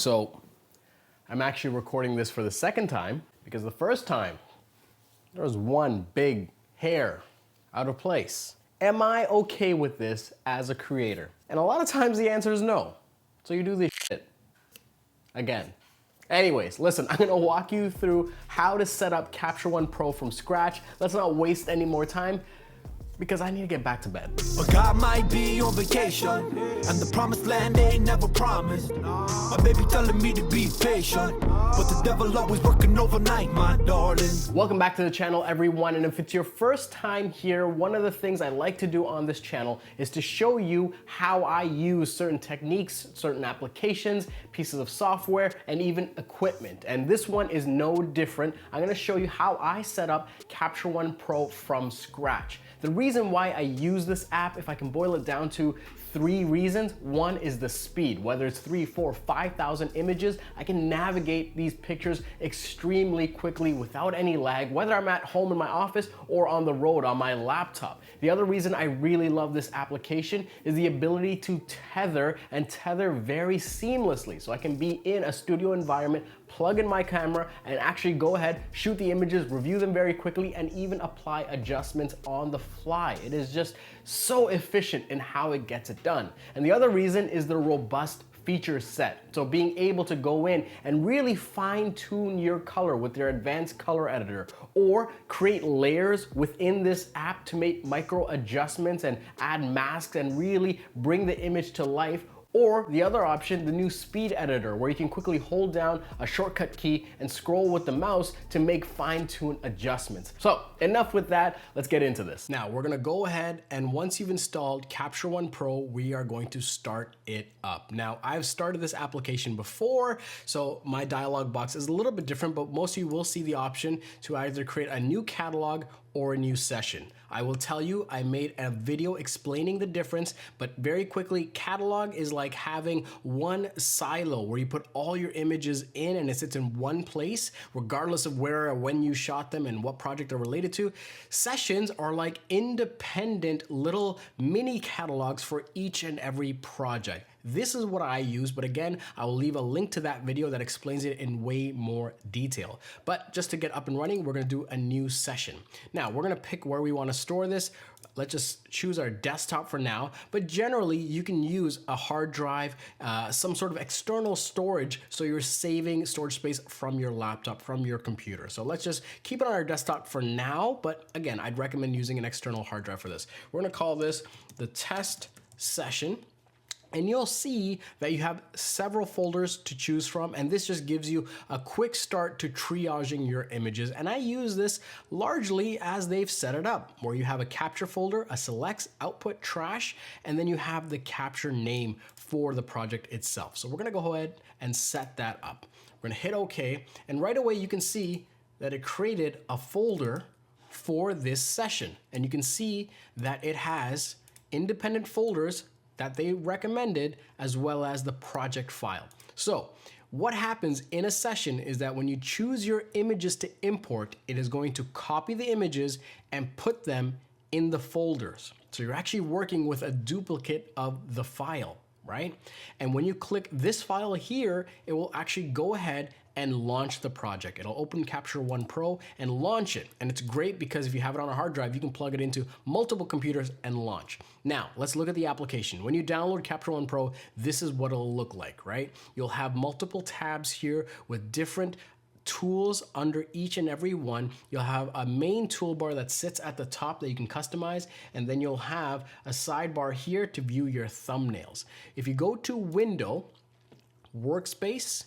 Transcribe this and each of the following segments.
So I'm actually recording this for the second time because the first time there was one big hair out of place. Am I okay with this as a creator? And a lot of times the answer is no. So you do this shit again. Anyways, listen, I'm gonna walk you through how to set up Capture One Pro from scratch. Let's not waste any more time because I need to get back to bed. But God might be on vacation, and the promised land ain't never promised. My baby telling me to be patient, but the devil always working overnight, my darling. Welcome back to the channel, everyone, and if it's your first time here, one of the things I like to do on this channel is to show you how I use certain techniques, certain applications, pieces of software, and even equipment. And this one is no different. I'm gonna show you how I set up Capture One Pro from scratch. The reason why I use this app, if I can boil it down to 3 reasons. One is the speed. Whether it's 3, 4, 5,000 images, I can navigate these pictures extremely quickly without any lag, whether I'm at home in my office or on the road on my laptop. The other reason I really love this application is the ability to tether very seamlessly. So I can be in a studio environment, plug in my camera, and actually go ahead, shoot the images, review them very quickly, and even apply adjustments on the fly. It is just so efficient in how it gets it done. And the other reason is the robust feature set. So being able to go in and really fine tune your color with their advanced color editor, or create layers within this app to make micro adjustments and add masks and really bring the image to life. Or the other option, the new speed editor, where you can quickly hold down a shortcut key and scroll with the mouse to make fine-tune adjustments. So enough with that, let's get into this. Now we're gonna go ahead, and once you've installed Capture One Pro, we are going to start it up. Now I've started this application before, so my dialog box is a little bit different, but most of you will see the option to either create a new catalog or a new session. I will tell you, I made a video explaining the difference, but very quickly, catalog is like having one silo where you put all your images in and it sits in one place, regardless of where or when you shot them and what project they're related to. Sessions are like independent little mini catalogs for each and every project. This is what I use, but again, I will leave a link to that video that explains it in way more detail. But just to get up and running, we're gonna do a new session. Now, we're gonna pick where we wanna store this. Let's just choose our desktop for now, but generally you can use a hard drive, some sort of external storage, so you're saving storage space from your laptop, from your computer. So let's just keep it on our desktop for now, but again, I'd recommend using an external hard drive for this. We're gonna call this the test session. And you'll see that you have several folders to choose from, and this just gives you a quick start to triaging your images. And I use this largely as they've set it up, where you have a capture folder, a selects, output, trash, and then you have the capture name for the project itself. So we're gonna go ahead and set that up. We're gonna hit OK, and right away you can see that it created a folder for this session. And you can see that it has independent folders that they recommended, as well as the project file. So what happens in a session is that when you choose your images to import, it is going to copy the images and put them in the folders. So you're actually working with a duplicate of the file, right? And when you click this file here, it will actually go ahead and launch the project. It'll open Capture One Pro and launch it. And it's great because if you have it on a hard drive, you can plug it into multiple computers and launch. Now, let's look at the application. When you download Capture One Pro, this is what it'll look like, right? You'll have multiple tabs here with different tools under each and every one. You'll have a main toolbar that sits at the top that you can customize, and then you'll have a sidebar here to view your thumbnails. If you go to Window, Workspace,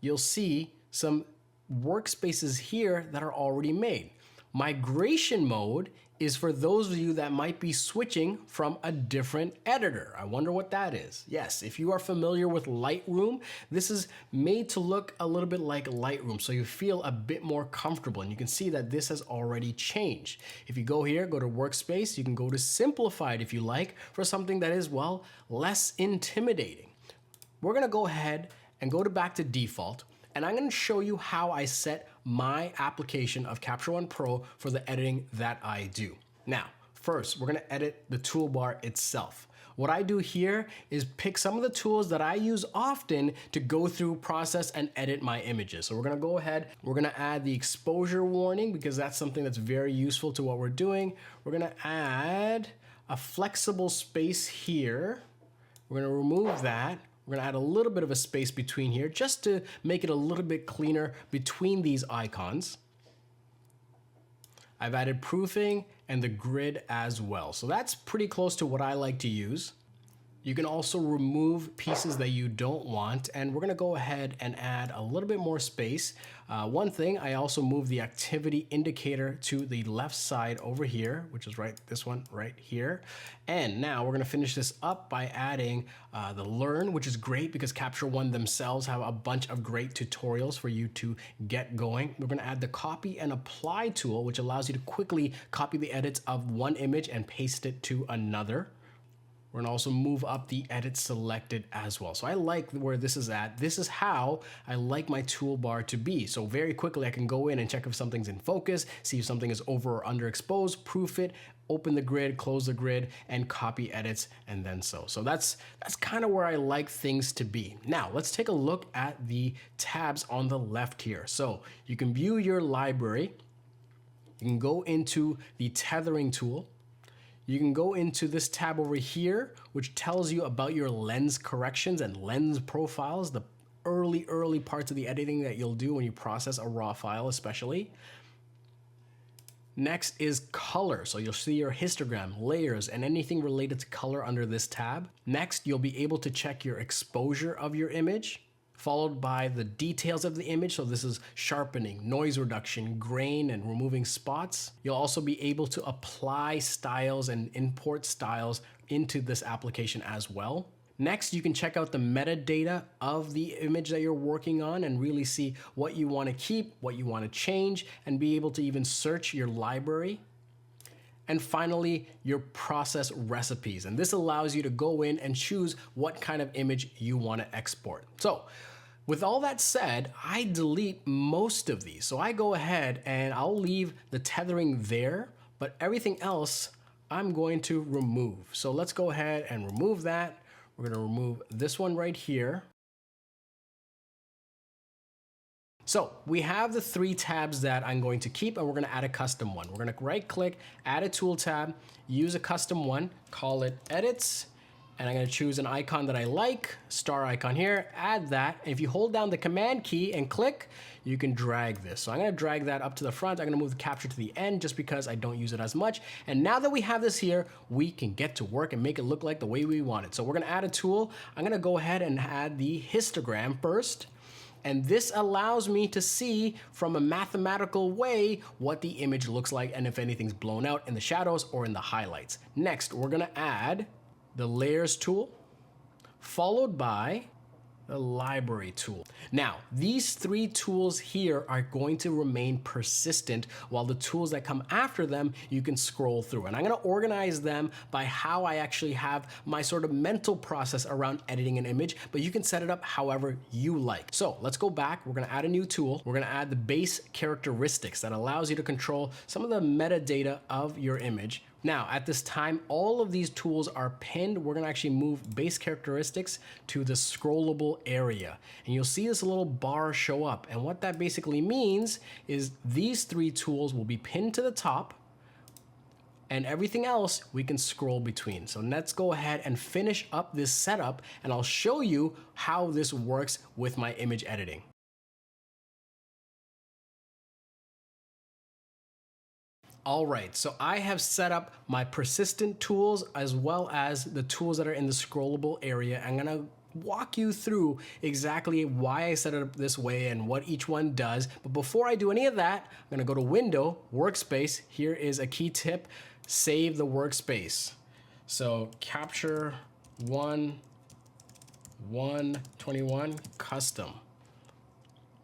you'll see some workspaces here that are already made. Migration mode is for those of you that might be switching from a different editor. I wonder what that is. Yes, if you are familiar with Lightroom, this is made to look a little bit like Lightroom, so you feel a bit more comfortable, and you can see that this has already changed. If you go here, go to Workspace, you can go to Simplified if you like, for something that is, well, less intimidating. We're gonna go ahead and go back to default, and I'm gonna show you how I set my application of Capture One Pro for the editing that I do. Now, first, we're gonna edit the toolbar itself. What I do here is pick some of the tools that I use often to go through, process, and edit my images. So we're gonna go ahead, we're gonna add the exposure warning because that's something that's very useful to what we're doing. We're gonna add a flexible space here. We're gonna remove that. We're gonna add a little bit of a space between here just to make it a little bit cleaner between these icons. I've added proofing and the grid as well. So that's pretty close to what I like to use. You can also remove pieces that you don't want, and we're gonna go ahead and add a little bit more space. One thing, I also moved the activity indicator to the left side over here, which is this one right here. And now we're gonna finish this up by adding the learn, which is great because Capture One themselves have a bunch of great tutorials for you to get going. We're gonna add the copy and apply tool, which allows you to quickly copy the edits of one image and paste it to another. We're gonna also move up the edit selected as well. So I like where this is at. This is how I like my toolbar to be. So very quickly I can go in and check if something's in focus, see if something is over or underexposed, proof it, open the grid, close the grid, and copy edits, and then so. So that's kind of where I like things to be. Now let's take a look at the tabs on the left here. So you can view your library. You can go into the tethering tool. You can go into this tab over here, which tells you about your lens corrections and lens profiles, the early parts of the editing that you'll do when you process a raw file especially. Next is color. So you'll see your histogram, layers, and anything related to color under this tab. Next, you'll be able to check your exposure of your image, followed by the details of the image. So this is sharpening, noise reduction, grain, and removing spots. You'll also be able to apply styles and import styles into this application as well. Next, you can check out the metadata of the image that you're working on and really see what you want to keep, what you want to change, and be able to even search your library. And finally, your process recipes. And this allows you to go in and choose what kind of image you want to export. So with all that said, I delete most of these. So I go ahead and I'll leave the tethering there, but everything else I'm going to remove. So let's go ahead and remove that. We're going to remove this one right here. So we have the 3 tabs that I'm going to keep, and we're going to add a custom one. We're going to right click, add a tool tab, use a custom one, call it edits, and I'm going to choose an icon that I like, star icon here, add that. And if you hold down the command key and click, you can drag this. So I'm going to drag that up to the front. I'm going to move the capture to the end just because I don't use it as much. And now that we have this here, we can get to work and make it look like the way we want it. So we're going to add a tool. I'm going to go ahead and add the histogram first. And this allows me to see from a mathematical way what the image looks like and if anything's blown out in the shadows or in the highlights. Next, we're gonna add the layers tool, followed by the library tool. Now, these 3 tools here are going to remain persistent, while the tools that come after them, you can scroll through. And I'm gonna organize them by how I actually have my sort of mental process around editing an image, but you can set it up however you like. So let's go back. We're gonna add a new tool. We're gonna add the base characteristics that allows you to control some of the metadata of your image. Now, at this time, all of these tools are pinned. We're gonna actually move base characteristics to the scrollable area. And you'll see this little bar show up. And what that basically means is these 3 tools will be pinned to the top, and everything else we can scroll between. So let's go ahead and finish up this setup, and I'll show you how this works with my image editing. All right, so I have set up my persistent tools as well as the tools that are in the scrollable area. I'm gonna walk you through exactly why I set it up this way and what each one does. But before I do any of that, I'm gonna go to Window, Workspace. Here is a key tip, save the workspace. So Capture One 121 Custom.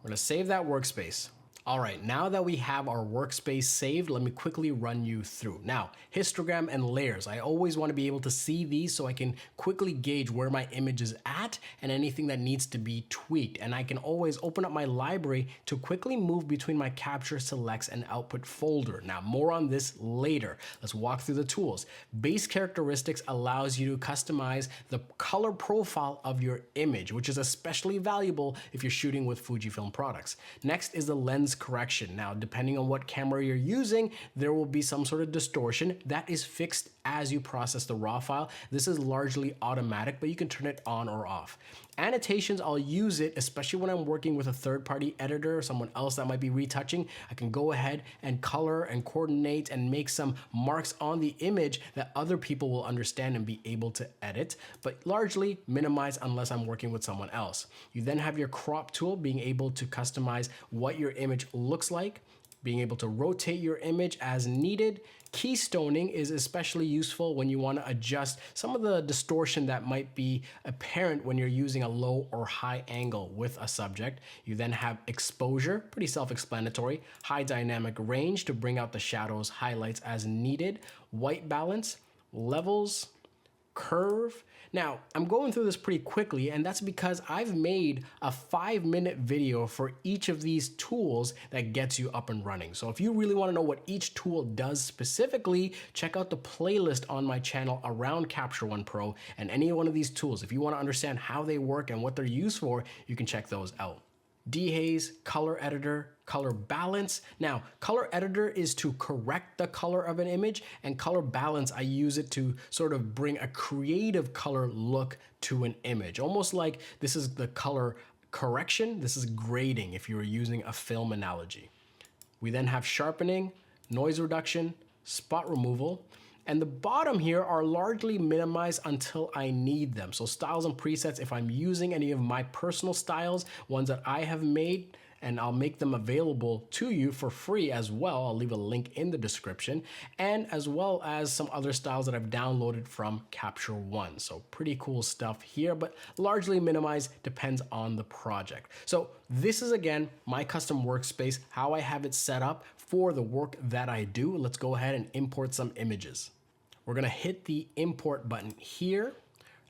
We're gonna save that workspace. All right, now that we have our workspace saved, let me quickly run you through. Now, histogram and layers. I always want to be able to see these so I can quickly gauge where my image is at and anything that needs to be tweaked. And I can always open up my library to quickly move between my capture, selects, and output folder. Now, more on this later. Let's walk through the tools. Base characteristics allows you to customize the color profile of your image, which is especially valuable if you're shooting with Fujifilm products. Next is the lens correction. Now, depending on what camera you're using, there will be some sort of distortion that is fixed as you process the raw file. This is largely automatic, but you can turn it on or off. Annotations, I'll use it, especially when I'm working with a third-party editor or someone else that might be retouching. I can go ahead and color and coordinate and make some marks on the image that other people will understand and be able to edit, but largely minimize unless I'm working with someone else. You then have your crop tool, being able to customize what your image looks like, being able to rotate your image as needed. Keystoning is especially useful when you want to adjust some of the distortion that might be apparent when you're using a low or high angle with a subject. You then have exposure, pretty self-explanatory. High dynamic range to bring out the shadows, highlights as needed. White balance, levels, curve. Now, I'm going through this pretty quickly, and that's because I've made a 5-minute video for each of these tools that gets you up and running. So if you really want to know what each tool does specifically, check out the playlist on my channel around Capture One Pro and any one of these tools. If you want to understand how they work and what they're used for, you can check those out. Dehaze, color editor, color balance. Now, color editor is to correct the color of an image, and color balance, I use it to sort of bring a creative color look to an image. Almost like this is the color correction, this is grading if you were using a film analogy. We then have sharpening, noise reduction, spot removal. And the bottom here are largely minimized until I need them. So styles and presets, if I'm using any of my personal styles, ones that I have made, and I'll make them available to you for free as well. I'll leave a link in the description, and as well as some other styles that I've downloaded from Capture One. So pretty cool stuff here, but largely minimized, depends on the project. So this is, again, my custom workspace, how I have it set up for the work that I do. Let's go ahead and import some images. We're gonna hit the import button here,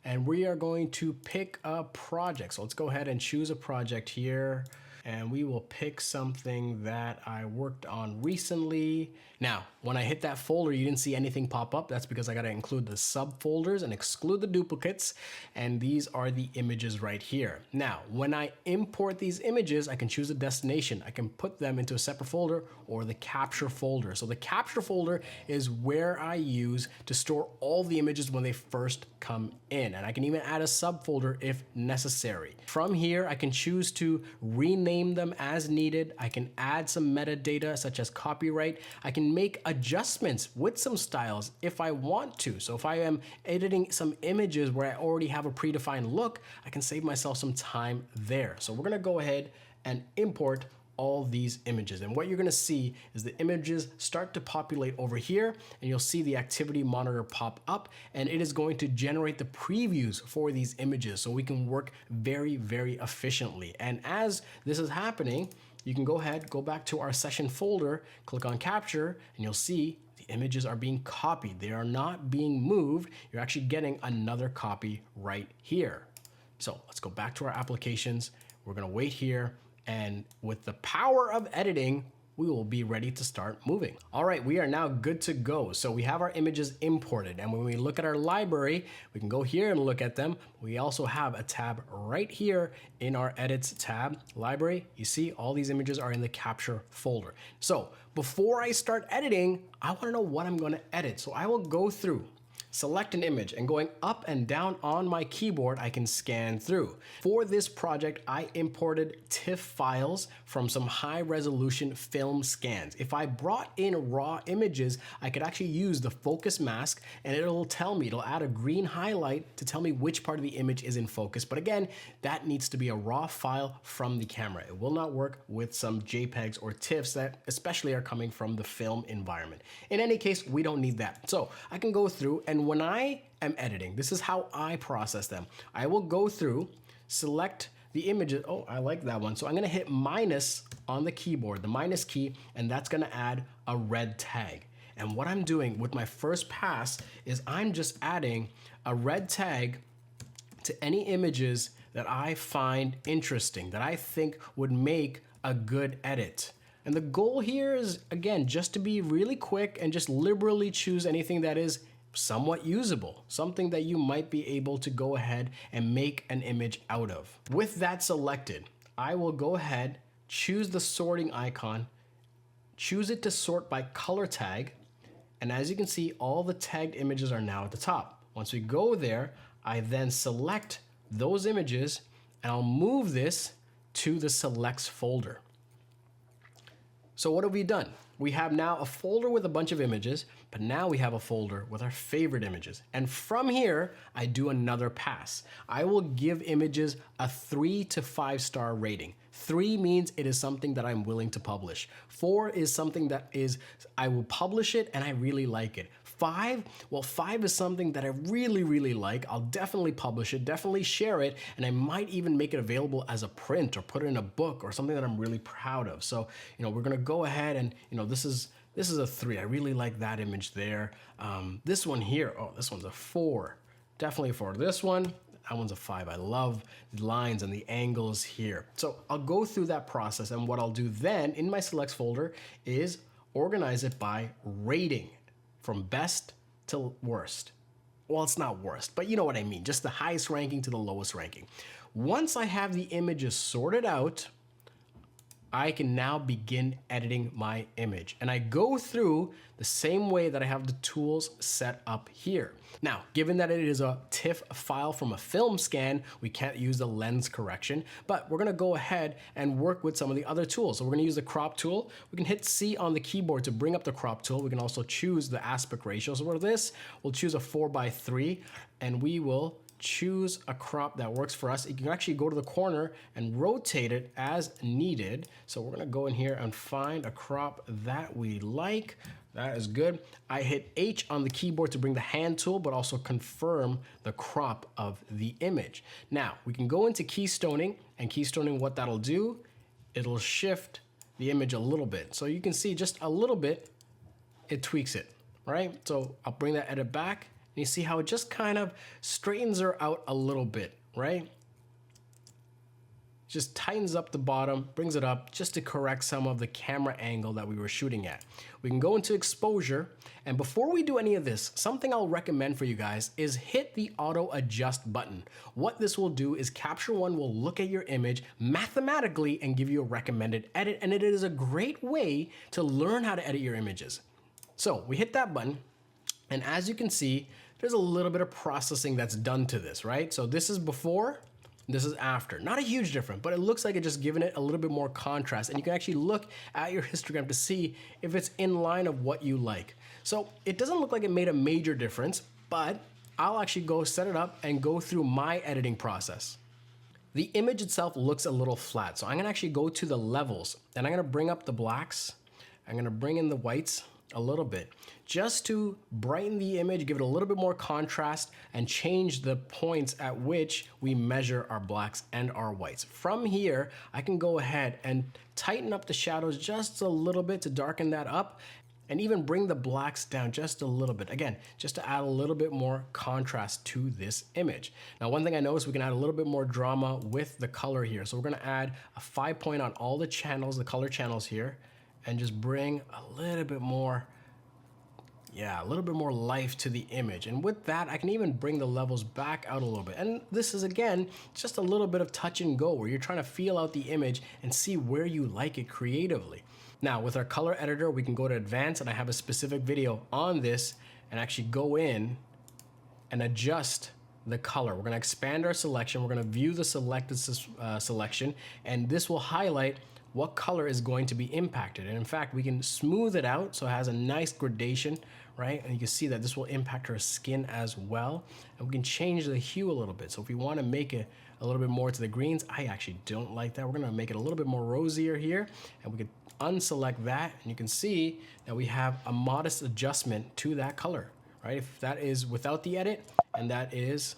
and we are going to pick a project. So let's go ahead and choose a project here, and we will pick something that I worked on recently. Now, when I hit that folder, you didn't see anything pop up. That's because I gotta include the subfolders and exclude the duplicates, and these are the images right here. Now, when I import these images, I can choose a destination. I can put them into a separate folder or the capture folder. So the capture folder is where I use to store all the images when they first come in, and I can even add a subfolder if necessary. From here, I can choose to rename them as needed. I can add some metadata such as copyright. I can make adjustments with some styles if I want to. So if I am editing some images where I already have a predefined look, I can save myself some time there. So we're gonna go ahead and import all these images. And what you're gonna see is the images start to populate over here, and you'll see the activity monitor pop up, and it is going to generate the previews for these images so we can work very, very efficiently. And as this is happening, you can go ahead, go back to our session folder, click on capture, and you'll see the images are being copied. They are not being moved. You're actually getting another copy right here. So let's go back to our applications. We're gonna wait here, and with the power of editing, we will be ready to start moving. All right, we are now good to go. So we have our images imported, and when we look at our library, we can go here and look at them. We also have a tab right here in our edits tab, library. You see all these images are in the capture folder. So before I start editing, I wanna know what I'm gonna edit. So I will go through, select an image, and going up and down on my keyboard, I can scan through. For this project, I imported TIFF files from some high resolution film scans. If I brought in raw images, I could actually use the focus mask, and it'll tell me, it'll add a green highlight to tell me which part of the image is in focus. But again, that needs to be a raw file from the camera. It will not work with some JPEGs or TIFFs that especially are coming from the film environment. In any case, we don't need that. So I can go through, and when I am editing, this is how I process them. I will go through, select the images. Oh, I like that one. So I'm gonna hit minus on the keyboard, the minus key, and that's gonna add a red tag. And what I'm doing with my first pass is I'm just adding a red tag to any images that I find interesting, that I think would make a good edit. And the goal here is, again, just to be really quick and just liberally choose anything that is somewhat usable, something that you might be able to go ahead and make an image out of. With that selected, I will go ahead, choose the sorting icon, choose it to sort by color tag, and as you can see, all the tagged images are now at the top. Once we go there, I then select those images and I'll move this to the selects folder. So what have we done? We have now a folder with a bunch of images, but now we have a folder with our favorite images. And from here, I do another pass. I will give images a 3 to 5 star rating. 3 means it is something that I'm willing to publish. 4 is something that is, I will publish it and I really like it. 5, well, 5 is something that I really, really like. I'll definitely publish it, definitely share it, and I might even make it available as a print or put it in a book or something that I'm really proud of. So, we're gonna go ahead and, this is a 3. I really like that image there. This one here, oh, this one's a 4. Definitely a 4. This one, that one's a 5. I love the lines and the angles here. So I'll go through that process, and what I'll do then in my selects folder is organize it by rating, from best to worst. Well, it's not worst, but you know what I mean, just the highest ranking to the lowest ranking. Once I have the images sorted out, I can now begin editing my image. And I go through the same way that I have the tools set up here. Now, given that it is a TIFF file from a film scan, we can't use the lens correction, but we're gonna go ahead and work with some of the other tools. So we're gonna use the crop tool. We can hit C on the keyboard to bring up the crop tool. We can also choose the aspect ratio. So for this, we'll choose a 4:3, and we will choose a crop that works for us. You can actually go to the corner and rotate it as needed. So we're gonna go in here and find a crop that we like. That is good. I hit H on the keyboard to bring the hand tool, but also confirm the crop of the image. Now, we can go into keystoning, and keystoning, what that'll do, it'll shift the image a little bit. So you can see just a little bit, it tweaks it, right? So I'll bring that edit back. You see how it just kind of straightens her out a little bit, right? Just tightens up the bottom, brings it up just to correct some of the camera angle that we were shooting at. We can go into exposure, and before we do any of this, something I'll recommend for you guys is hit the auto adjust button. What this will do is Capture One will look at your image mathematically and give you a recommended edit, and it is a great way to learn how to edit your images. So we hit that button, and as you can see, there's a little bit of processing that's done to this, right? So this is before, this is after. Not a huge difference, but it looks like it's just giving it a little bit more contrast, and you can actually look at your histogram to see if it's in line of what you like. So it doesn't look like it made a major difference, but I'll actually go set it up and go through my editing process. The image itself looks a little flat, so I'm gonna actually go to the levels, and I'm gonna bring up the blacks, I'm gonna bring in the whites a little bit, just to brighten the image, give it a little bit more contrast, and change the points at which we measure our blacks and our whites. From here, I can go ahead and tighten up the shadows just a little bit to darken that up, and even bring the blacks down just a little bit. Again, just to add a little bit more contrast to this image. Now, one thing I noticed, we can add a little bit more drama with the color here. So we're gonna add a 5 point on all the channels, the color channels here, and just bring a little bit more, a little bit more life to the image. And with that, I can even bring the levels back out a little bit. And this is, again, just a little bit of touch and go, where you're trying to feel out the image and see where you like it creatively. Now, with our color editor, we can go to advanced, and I have a specific video on this, and actually go in and adjust the color. We're gonna expand our selection. We're gonna view the selected selection, and this will highlight what color is going to be impacted. And in fact, we can smooth it out so it has a nice gradation, right? And you can see that this will impact her skin as well. And we can change the hue a little bit. So if we want to make it a little bit more to the greens, I actually don't like that. We're gonna make it a little bit more rosier here, and we could unselect that, and you can see that we have a modest adjustment to that color, right? If that is without the edit, and that is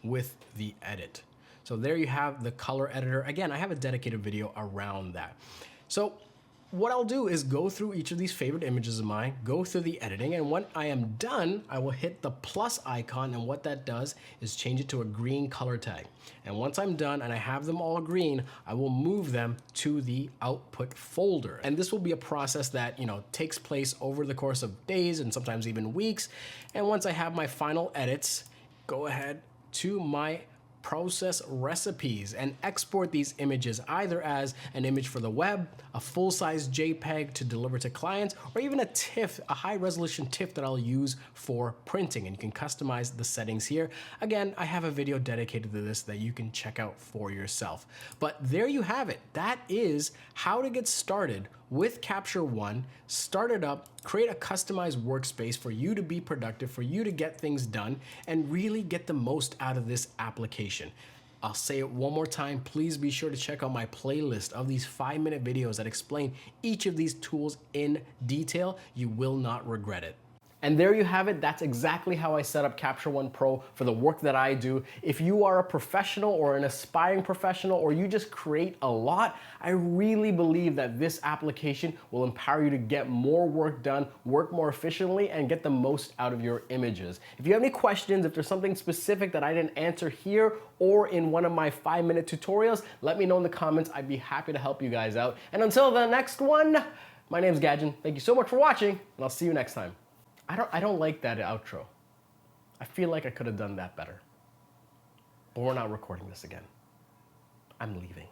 with the edit. So So there you have the color editor. Again, I have a dedicated video around that. So what I'll do is go through each of these favorite images of mine, go through the editing, and when I am done, I will hit the plus icon, and what that does is change it to a green color tag. And once I'm done and I have them all green, I will move them to the output folder. And this will be a process that, takes place over the course of days and sometimes even weeks. And once I have my final edits, go ahead to my process recipes and export these images either as an image for the web, a full-size JPEG to deliver to clients, or even a TIFF, a high-resolution TIFF that I'll use for printing, and you can customize the settings here. Again, I have a video dedicated to this that you can check out for yourself. But there you have it. That is how to get started with Capture One, start it up, create a customized workspace for you to be productive, for you to get things done, and really get the most out of this application. I'll say it one more time, please be sure to check out my playlist of these 5-minute videos that explain each of these tools in detail. You will not regret it. And there you have it. That's exactly how I set up Capture One Pro for the work that I do. If you are a professional or an aspiring professional, or you just create a lot, I really believe that this application will empower you to get more work done, work more efficiently, and get the most out of your images. If you have any questions, if there's something specific that I didn't answer here or in one of my 5-minute tutorials, let me know in the comments. I'd be happy to help you guys out. And until the next one, my name's Gadgen. Thank you so much for watching, and I'll see you next time. I don't like that outro. I feel like I could have done that better. But we're not recording this again. I'm leaving.